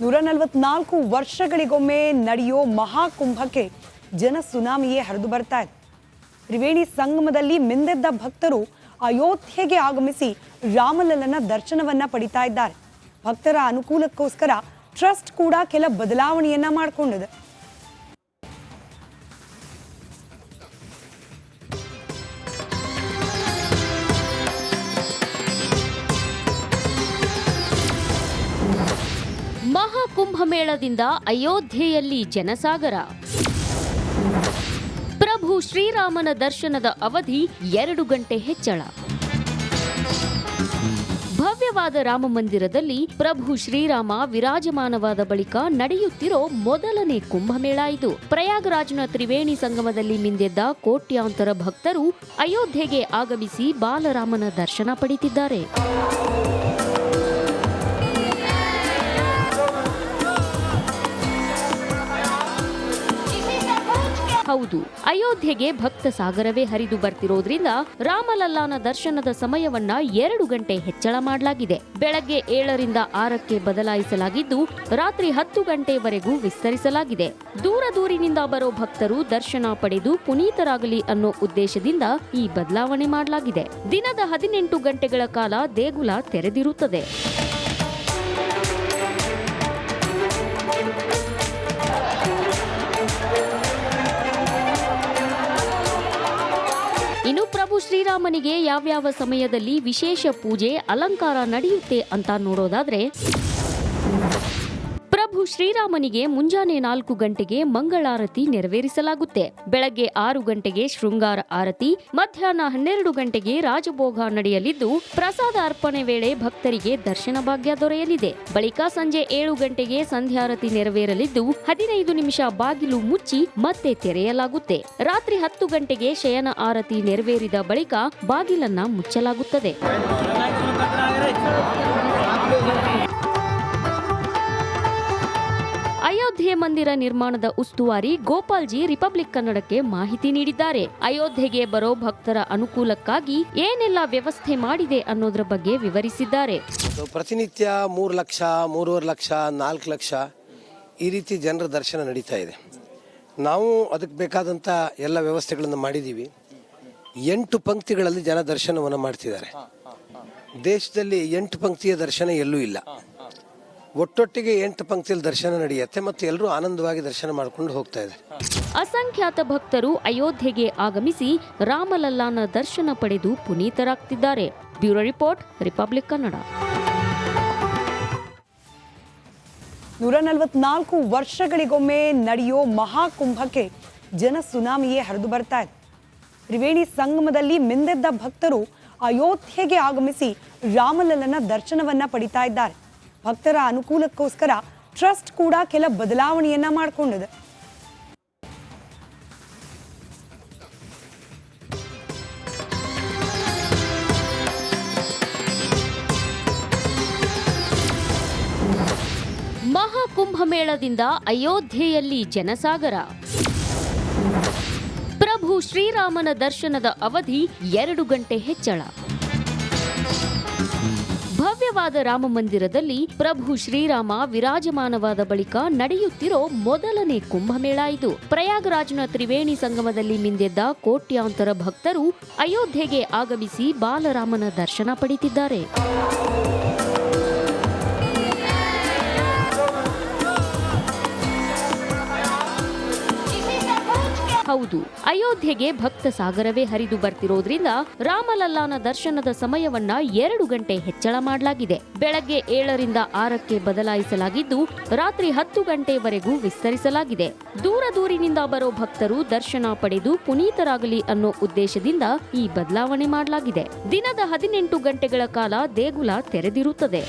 144 ವರ್ಷಗಳಿಗೊಮ್ಮೆ ನಡೆಯೋ ಮಹಾಕುಂಭಕ್ಕೆ ಜನ ಸುನಾಮಿಯೇ ಹರಿದು ಬರ್ತಾ ಇದೆ. ತ್ರಿವೇಣಿ ಸಂಗಮದಲ್ಲಿ ಮಿಂದೆದ್ದ ಭಕ್ತರು ಅಯೋಧ್ಯೆಗೆ ಆಗಮಿಸಿ ರಾಮಲಲ್ಲನ ದರ್ಶನವನ್ನ ಪಡಿತಾ ಇದ್ದಾರೆ. ಭಕ್ತರ ಅನುಕೂಲಕ್ಕೋಸ್ಕರ ಟ್ರಸ್ಟ್ ಕೂಡ ಕೆಲ ಬದಲಾವಣೆಯನ್ನ ಮಾಡಿಕೊಂಡಿದೆ. ಮಹಾಕುಂಭಮೇಳದಿಂದ ಅಯೋಧ್ಯೆಯಲ್ಲಿ ಜನಸಾಗರ. ಪ್ರಭು ಶ್ರೀರಾಮನ ದರ್ಶನದ ಅವಧಿ 2 ಗಂಟೆ ಹೆಚ್ಚಳ. ಭವ್ಯವಾದ ರಾಮ ಮಂದಿರದಲ್ಲಿ ಪ್ರಭು ಶ್ರೀರಾಮ ವಿರಾಜಮಾನವಾದ ಬಳಿಕ ನಡೆಯುತ್ತಿರೋ ಮೊದಲನೇ ಕುಂಭಮೇಳ ಇದು. ಪ್ರಯಾಗರಾಜ್ನ ತ್ರಿವೇಣಿ ಸಂಗಮದಲ್ಲಿ ಮಿಂದೆದ್ದ ಕೋಟ್ಯಾಂತರ ಭಕ್ತರು ಅಯೋಧ್ಯೆಗೆ ಆಗಮಿಸಿ ಬಾಲರಾಮನ ದರ್ಶನ ಪಡೆದಿದ್ದಾರೆ. ಹೌದು, ಅಯೋಧ್ಯೆಗೆ ಭಕ್ತ ಸಾಗರವೇ ಹರಿದು ಬರ್ತಿರೋದ್ರಿಂದ ರಾಮಲಲ್ಲಾನ ದರ್ಶನದ ಸಮಯವನ್ನ 2 ಗಂಟೆ ಹೆಚ್ಚಳ ಮಾಡಲಾಗಿದೆ. ಬೆಳಗ್ಗೆ 7ರಿಂದ 6ಕ್ಕೆ ಬದಲಾಯಿಸಲಾಗಿದ್ದು ರಾತ್ರಿ 10 ಗಂಟೆವರೆಗೂ ವಿಸ್ತರಿಸಲಾಗಿದೆ. ದೂರದೂರಿನಿಂದ ಬರೋ ಭಕ್ತರು ದರ್ಶನ ಪಡೆದು ಪುನೀತರಾಗಲಿ ಅನ್ನೋ ಉದ್ದೇಶದಿಂದ ಈ ಬದಲಾವಣೆ ಮಾಡಲಾಗಿದೆ. ದಿನದ 18 ಗಂಟೆಗಳ ಕಾಲ ದೇಗುಲ ತೆರೆದಿರುತ್ತದೆ. ಇನ್ನು ಪ್ರಭು ಶ್ರೀರಾಮನಿಗೆ ಯಾವ್ಯಾವ ಸಮಯದಲ್ಲಿ ವಿಶೇಷ ಪೂಜೆ ಅಲಂಕಾರ ನಡೆಯುತ್ತೆ ಅಂತ ನೋಡೋದಾದ್ರೆ, ಪ್ರಭು ಶ್ರೀರಾಮನಿಗೆ ಮುಂಜಾನೆ 4 ಗಂಟೆಗೆ ಮಂಗಳಾರತಿ ನೆರವೇರಿಸಲಾಗುತ್ತೆ. ಬೆಳಗ್ಗೆ 6 ಗಂಟೆಗೆ ಶೃಂಗಾರ ಆರತಿ, ಮಧ್ಯಾಹ್ನ 12 ಗಂಟೆಗೆ ರಾಜಭೋಗ ನಡೆಯಲಿದ್ದು ಪ್ರಸಾದ ಅರ್ಪಣೆ ವೇಳೆ ಭಕ್ತರಿಗೆ ದರ್ಶನ ಭಾಗ್ಯ ದೊರೆಯಲಿದೆ. ಬಳಿಕ ಸಂಜೆ 7 ಗಂಟೆಗೆ ಸಂಧ್ಯಾರತಿ ನೆರವೇರಲಿದ್ದು 15 ನಿಮಿಷ ಬಾಗಿಲು ಮುಚ್ಚಿ ಮತ್ತೆ ತೆರೆಯಲಾಗುತ್ತೆ. ರಾತ್ರಿ 10 ಗಂಟೆಗೆ ಶಯನ ಆರತಿ ನೆರವೇರಿದ ಬಳಿಕ ಬಾಗಿಲನ್ನ ಮುಚ್ಚಲಾಗುತ್ತದೆ. ಅಯೋಧ್ಯೆ ಮಂದಿರ ನಿರ್ಮಾಣದ ಉಸ್ತುವಾರಿ ಗೋಪಾಲ್ಜಿ ರಿಪಬ್ಲಿಕ್ ಕನ್ನಡಕ್ಕೆ ಮಾಹಿತಿ ನೀಡಿದ್ದಾರೆ. ಅಯೋಧ್ಯೆಗೆ ಬರೋ ಭಕ್ತರ ಅನುಕೂಲಕ್ಕಾಗಿ ಏನೆಲ್ಲ ವ್ಯವಸ್ಥೆ ಮಾಡಿದೆ ಅನ್ನೋದ್ರ ಬಗ್ಗೆ ವಿವರಿಸಿದ್ದಾರೆ. ಪ್ರತಿನಿತ್ಯ 3 ಲಕ್ಷ, 3.5 ಲಕ್ಷ, 4 ಲಕ್ಷ ಈ ರೀತಿ ಜನರ ದರ್ಶನ ನಡೀತಾ ಇದೆ. ನಾವು ಅದಕ್ಕೆ ಬೇಕಾದಂಥ ಎಲ್ಲ ವ್ಯವಸ್ಥೆಗಳನ್ನು ಮಾಡಿದ್ದೀವಿ. 8 ಪಂಕ್ತಿಗಳಲ್ಲಿ ಜನ ದರ್ಶನವನ್ನು ಮಾಡ್ತಿದ್ದಾರೆ. ದೇಶದಲ್ಲಿ 8 ಪಂಕ್ತಿಯ ದರ್ಶನ ಎಲ್ಲೂ ಇಲ್ಲ. ಒಟ್ಟೊಟ್ಟಿಗೆ 8 ಪಂಕ್ತಿಯಲ್ಲಿ ದರ್ಶನ ನಡೆಯುತ್ತೆ ಮತ್ತು ಎಲ್ಲರೂ ಆನಂದವಾಗಿ ದರ್ಶನ ಮಾಡಿಕೊಂಡು ಹೋಗ್ತಾ ಇದ್ದಾರೆ. ಅಸಂಖ್ಯಾತ ಭಕ್ತರು ಅಯೋಧ್ಯೆಗೆ ಆಗಮಿಸಿ ರಾಮಲಲ್ಲಾನ ದರ್ಶನ ಪಡೆದು ಪುನೀತರಾಗ್ತಿದ್ದಾರೆ. Bureau report, Republic Kannada. 144 ವರ್ಷಗಳಿಗೊಮ್ಮೆ ನಡೆಯೋ ಮಹಾಕುಂಭಕ್ಕೆ ಜನ ಸುನಾಮಿಯೇ ಹರಿದು ಬರ್ತಾ ಇದೆ. ತ್ರಿವೇಣಿ ಸಂಗಮದಲ್ಲಿ ಮಿಂದೆದ್ದ ಭಕ್ತರು ಅಯೋಧ್ಯೆಗೆ ಆಗಮಿಸಿ ರಾಮಲಲ್ಲನ ದರ್ಶನವನ್ನ ಪಡಿತಾ ಇದ್ದಾರೆ. ಭಕ್ತರ ಅನುಕೂಲಕ್ಕೋಸ್ಕರ ಟ್ರಸ್ಟ್ ಕೂಡ ಕೆಲ ಬದಲಾವಣೆಯನ್ನ ಮಾಡಿಕೊಂಡಿದೆ. ಮಹಾಕುಂಭಮೇಳದಿಂದ ಅಯೋಧ್ಯೆಯಲ್ಲಿ ಜನಸಾಗರ. ಪ್ರಭು ಶ್ರೀರಾಮನ ದರ್ಶನದ ಅವಧಿ 2 ಗಂಟೆ ಹೆಚ್ಚಳ. ಭವ್ಯವಾದ ರಾಮ ಮಂದಿರದಲ್ಲಿ ಪ್ರಭು ಶ್ರೀರಾಮ ವಿರಾಜಮಾನವಾದ ಬಳಿಕ ನಡೆಯುತ್ತಿರೋ ಮೊದಲನೇ ಕುಂಭಮೇಳ ಇದು. ಪ್ರಯಾಗರಾಜ್ನ ತ್ರಿವೇಣಿ ಸಂಗಮದಲ್ಲಿ ಮಿಂದೆದ್ದ ಕೋಟ್ಯಾಂತರ ಭಕ್ತರು ಅಯೋಧ್ಯೆಗೆ ಆಗಮಿಸಿ ಬಾಲರಾಮನ ದರ್ಶನ ಪಡೆದಿದ್ದಾರೆ. ಹೌದು, ಅಯೋಧ್ಯೆಗೆ ಭಕ್ತ ಸಾಗರವೇ ಹರಿದು ಬರ್ತಿರೋದ್ರಿಂದ ರಾಮಲಲ್ಲಾನ ದರ್ಶನದ ಸಮಯವನ್ನ 2 ಗಂಟೆ ಹೆಚ್ಚಳ ಮಾಡಲಾಗಿದೆ. ಬೆಳಗ್ಗೆ 7ರಿಂದ 6ಕ್ಕೆ ಬದಲಾಯಿಸಲಾಗಿದ್ದು ರಾತ್ರಿ 10 ಗಂಟೆವರೆಗೂ ವಿಸ್ತರಿಸಲಾಗಿದೆ. ದೂರದೂರಿನಿಂದ ಬರೋ ಭಕ್ತರು ದರ್ಶನ ಪಡೆದು ಪುನೀತರಾಗಲಿ ಅನ್ನೋ ಉದ್ದೇಶದಿಂದ ಈ ಬದಲಾವಣೆ ಮಾಡಲಾಗಿದೆ. ದಿನದ 18 ಗಂಟೆಗಳ ಕಾಲ ದೇಗುಲ ತೆರೆದಿರುತ್ತದೆ.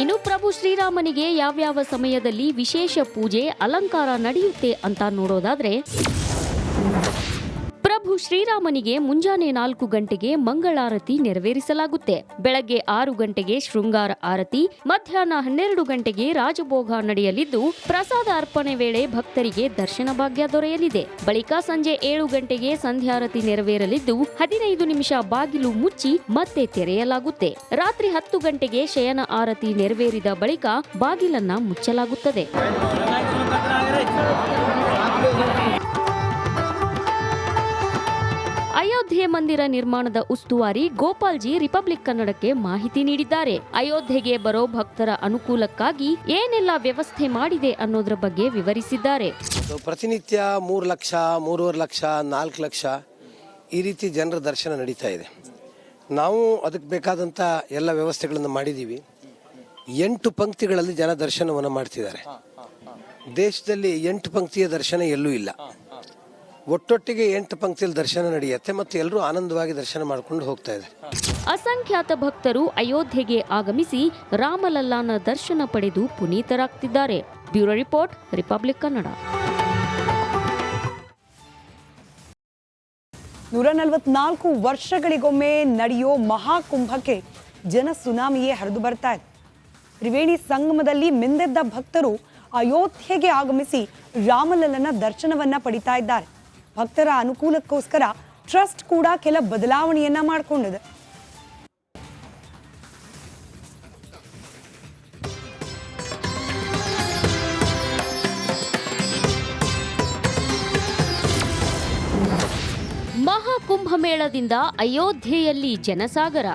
ಇನ್ನು ಪ್ರಭು ಶ್ರೀರಾಮನಿಗೆ ಯಾವ್ಯಾವ ಸಮಯದಲ್ಲಿ ವಿಶೇಷ ಪೂಜೆ ಅಲಂಕಾರ ನಡೆಯುತ್ತೆ ಅಂತ ನೋಡೋದಾದ್ರೆ, ಪ್ರಭು ಶ್ರೀರಾಮನಿಗೆ ಮುಂಜಾನೆ 4 ಗಂಟೆಗೆ ಮಂಗಳಾರತಿ ನೆರವೇರಿಸಲಾಗುತ್ತೆ. ಬೆಳಗ್ಗೆ 6 ಗಂಟೆಗೆ ಶೃಂಗಾರ ಆರತಿ, ಮಧ್ಯಾಹ್ನ 12 ಗಂಟೆಗೆ ರಾಜಭೋಗ ನಡೆಯಲಿದ್ದು, ಪ್ರಸಾದ ಅರ್ಪಣೆ ವೇಳೆ ಭಕ್ತರಿಗೆ ದರ್ಶನ ಭಾಗ್ಯ ದೊರೆಯಲಿದೆ. ಬಳಿಕ ಸಂಜೆ 7 ಗಂಟೆಗೆ ಸಂಧ್ಯಾರತಿ ನೆರವೇರಲಿದ್ದು, 15 ನಿಮಿಷ ಬಾಗಿಲು ಮುಚ್ಚಿ ಮತ್ತೆ ತೆರೆಯಲಾಗುತ್ತೆ. ರಾತ್ರಿ 10 ಗಂಟೆಗೆ ಶಯನ ಆರತಿ ನೆರವೇರಿದ ಬಳಿಕ ಬಾಗಿಲನ್ನ ಮುಚ್ಚಲಾಗುತ್ತದೆ. ಅಯೋಧ್ಯೆ ಮಂದಿರ ನಿರ್ಮಾಣದ ಉಸ್ತುವಾರಿ ಗೋಪಾಲ್ಜಿ ರಿಪಬ್ಲಿಕ್ ಕನ್ನಡಕ್ಕೆ ಮಾಹಿತಿ ನೀಡಿದ್ದಾರೆ. ಅಯೋಧ್ಯೆಗೆ ಬರೋ ಭಕ್ತರ ಅನುಕೂಲಕ್ಕಾಗಿ ಏನೆಲ್ಲ ವ್ಯವಸ್ಥೆ ಮಾಡಿದೆ ಅನ್ನೋದ್ರ ಬಗ್ಗೆ ವಿವರಿಸಿದ್ದಾರೆ. ಪ್ರತಿನಿತ್ಯ 3 ಲಕ್ಷ, 3.5 ಲಕ್ಷ, 4 ಲಕ್ಷ ಈ ರೀತಿ ಜನರ ದರ್ಶನ ನಡೀತಾ ಇದೆ. ನಾವು ಅದಕ್ಕೆ ಬೇಕಾದಂಥ ಎಲ್ಲ ವ್ಯವಸ್ಥೆಗಳನ್ನು ಮಾಡಿದ್ದೀವಿ. 8 ಪಂಕ್ತಿಗಳಲ್ಲಿ ಜನ ದರ್ಶನವನ್ನು ಮಾಡ್ತಿದ್ದಾರೆ. ದೇಶದಲ್ಲಿ 8 ಪಂಕ್ತಿಯ ದರ್ಶನ ಎಲ್ಲೂ ಇಲ್ಲ. ಒಟ್ಟೊಟ್ಟಿಗೆ 8 ಪಂಕ್ತಿಯಲ್ಲಿ ದರ್ಶನ ನಡೆಯುತ್ತೆ ಮತ್ತು ಎಲ್ಲರೂ ಆನಂದವಾಗಿ ದರ್ಶನ ಮಾಡಿಕೊಂಡು ಹೋಗ್ತಾ ಇದ್ದಾರೆ. ಅಸಂಖ್ಯಾತ ಭಕ್ತರು ಅಯೋಧ್ಯೆಗೆ ಆಗಮಿಸಿ ರಾಮಲಲ್ಲಾನ ದರ್ಶನ ಪಡೆದು ಪುನೀತರಾಗ್ತಿದ್ದಾರೆ. Bureau report, Republic Kannada. 144 ವರ್ಷಗಳಿಗೊಮ್ಮೆ ನಡೆಯೋ ಮಹಾಕುಂಭಕ್ಕೆ ಜನ ಸುನಾಮಿಯೇ ಹರಿದು ಬರ್ತಾ ಇದೆ. ತ್ರಿವೇಣಿ ಸಂಗಮದಲ್ಲಿ ಮಿಂದೆದ್ದ ಭಕ್ತರು ಅಯೋಧ್ಯೆಗೆ ಆಗಮಿಸಿ ರಾಮಲಲ್ಲನ ದರ್ಶನವನ್ನ ಪಡಿತಾ ಇದ್ದಾರೆ. ಭಕ್ತರ ಅನುಕೂಲಕ್ಕೋಸ್ಕರ ಟ್ರಸ್ಟ್ ಕೂಡ ಕೆಲ ಬದಲಾವಣೆಯನ್ನ ಮಾಡಿಕೊಂಡಿದೆ. ಮಹಾಕುಂಭಮೇಳದಿಂದ ಅಯೋಧ್ಯೆಯಲ್ಲಿ ಜನಸಾಗರ.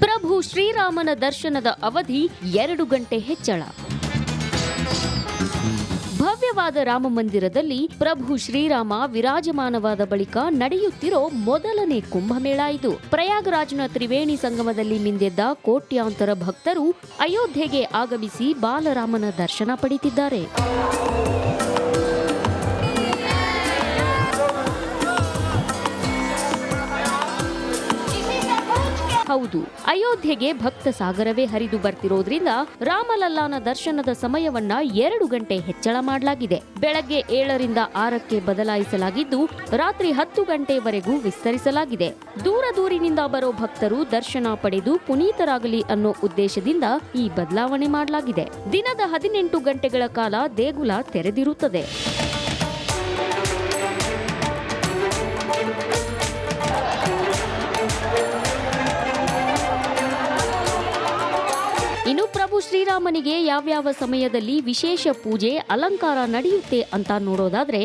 ಪ್ರಭು ಶ್ರೀರಾಮನ ದರ್ಶನದ ಅವಧಿ 2 ಗಂಟೆ ಹೆಚ್ಚಳ. ಭವ್ಯವಾದ ರಾಮ ಮಂದಿರದಲ್ಲಿ ಪ್ರಭು ಶ್ರೀರಾಮ ವಿರಾಜಮಾನವಾದ ಬಳಿಕ ನಡೆಯುತ್ತಿರೋ ಮೊದಲನೇ ಕುಂಭಮೇಳ ಇದು. ಪ್ರಯಾಗರಾಜ್ನ ತ್ರಿವೇಣಿ ಸಂಗಮದಲ್ಲಿ ಮಿಂದೆದ್ದ ಕೋಟ್ಯಾಂತರ ಭಕ್ತರು ಅಯೋಧ್ಯೆಗೆ ಆಗಮಿಸಿ ಬಾಲರಾಮನ ದರ್ಶನ ಪಡೆದಿದ್ದಾರೆ. ಹೌದು, ಅಯೋಧ್ಯೆಗೆ ಭಕ್ತ ಸಾಗರವೇ ಹರಿದು ಬರ್ತಿರೋದ್ರಿಂದ ರಾಮಲಲ್ಲಾನ ದರ್ಶನದ ಸಮಯವನ್ನ 2 ಗಂಟೆ ಹೆಚ್ಚಳ ಮಾಡಲಾಗಿದೆ. ಬೆಳಗ್ಗೆ 7ರಿಂದ 6ಕ್ಕೆ ಬದಲಾಯಿಸಲಾಗಿದ್ದು, ರಾತ್ರಿ 10 ಗಂಟೆವರೆಗೂ ವಿಸ್ತರಿಸಲಾಗಿದೆ. ದೂರದೂರಿನಿಂದ ಬರೋ ಭಕ್ತರು ದರ್ಶನ ಪಡೆದು ಪುನೀತರಾಗಲಿ ಅನ್ನೋ ಉದ್ದೇಶದಿಂದ ಈ ಬದಲಾವಣೆ ಮಾಡಲಾಗಿದೆ. ದಿನದ 18 ಗಂಟೆಗಳ ಕಾಲ ದೇಗುಲ ತೆರೆದಿರುತ್ತದೆ. ಇನ್ನು ಪ್ರಭು ಶ್ರೀರಾಮನಿಗೆ ಯಾವ್ಯಾವ ಸಮಯದಲ್ಲಿ ವಿಶೇಷ ಪೂಜೆ, ಅಲಂಕಾರ ನಡೆಯುತ್ತೆ ಅಂತ ನೋಡೋದಾದ್ರೆ,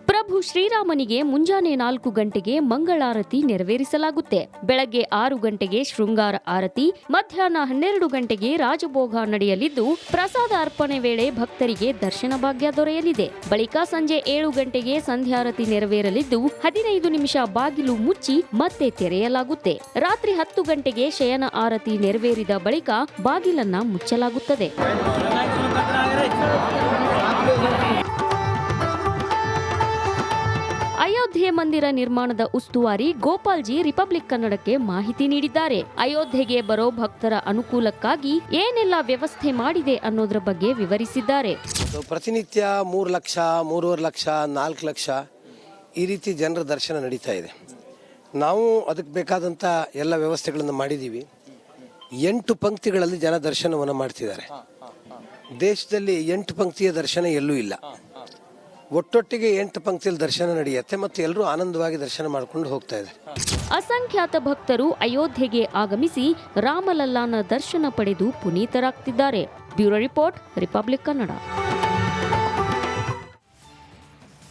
ಪ್ರಭು ಶ್ರೀರಾಮನಿಗೆ ಮುಂಜಾನೆ 4 ಗಂಟೆಗೆ ಮಂಗಳಾರತಿ ನೆರವೇರಿಸಲಾಗುತ್ತೆ. ಬೆಳಗ್ಗೆ 6 ಗಂಟೆಗೆ ಶೃಂಗಾರ ಆರತಿ, ಮಧ್ಯಾಹ್ನ 12 ಗಂಟೆಗೆ ರಾಜಭೋಗ ನಡೆಯಲಿದ್ದು, ಪ್ರಸಾದ ಅರ್ಪಣೆ ವೇಳೆ ಭಕ್ತರಿಗೆ ದರ್ಶನ ಭಾಗ್ಯ ದೊರೆಯಲಿದೆ. ಬಳಿಕ ಸಂಜೆ 7 ಗಂಟೆಗೆ ಸಂಧ್ಯಾರತಿ ನೆರವೇರಲಿದ್ದು, 15 ನಿಮಿಷ ಬಾಗಿಲು ಮುಚ್ಚಿ ಮತ್ತೆ ತೆರೆಯಲಾಗುತ್ತೆ. ರಾತ್ರಿ 10 ಗಂಟೆಗೆ ಶಯನ ಆರತಿ ನೆರವೇರಿದ ಬಳಿಕ ಬಾಗಿಲನ್ನ ಮುಚ್ಚಲಾಗುತ್ತದೆ. ಅಯೋಧ್ಯೆ ಮಂದಿರ ನಿರ್ಮಾಣದ ಉಸ್ತುವಾರಿ ಗೋಪಾಲ್ಜಿ ರಿಪಬ್ಲಿಕ್ ಕನ್ನಡಕ್ಕೆ ಮಾಹಿತಿ ನೀಡಿದ್ದಾರೆ. ಅಯೋಧ್ಯೆಗೆ ಬರೋ ಭಕ್ತರ ಅನುಕೂಲಕ್ಕಾಗಿ ಏನೆಲ್ಲ ವ್ಯವಸ್ಥೆ ಮಾಡಿದೆ ಅನ್ನೋದ್ರ ಬಗ್ಗೆ ವಿವರಿಸಿದ್ದಾರೆ. ಪ್ರತಿನಿತ್ಯ 3 ಲಕ್ಷ, 3.5 ಲಕ್ಷ, 4 ಲಕ್ಷ ಈ ರೀತಿ ಜನರ ದರ್ಶನ ನಡೀತಾ ಇದೆ. ನಾವು ಅದಕ್ಕೆ ಬೇಕಾದಂಥ ಎಲ್ಲ ವ್ಯವಸ್ಥೆಗಳನ್ನು ಮಾಡಿದ್ದೀವಿ. 8 ಪಂಕ್ತಿಗಳಲ್ಲಿ ಜನ ದರ್ಶನವನ್ನು ಮಾಡ್ತಿದ್ದಾರೆ. ದೇಶದಲ್ಲಿ 8 ಪಂಕ್ತಿಯ ದರ್ಶನ ಎಲ್ಲೂ ಇಲ್ಲ. ಒಟ್ಟೊಟ್ಟಿಗೆ 8 ಪಂಕ್ತಿಯಲ್ಲಿ ದರ್ಶನ ನಡೆಯುತ್ತೆ ಮತ್ತು ಎಲ್ಲರೂ ಆನಂದವಾಗಿ ದರ್ಶನ ಮಾಡಿಕೊಂಡು ಹೋಗ್ತಾ ಇದ್ದಾರೆ. ಅಸಂಖ್ಯಾತ ಭಕ್ತರು ಅಯೋಧ್ಯೆಗೆ ಆಗಮಿಸಿ ರಾಮಲಲ್ಲಾನ ದರ್ಶನ ಪಡೆದು ಪುನೀತರಾಗ್ತಿದ್ದಾರೆ. Bureau report, Republic Kannada.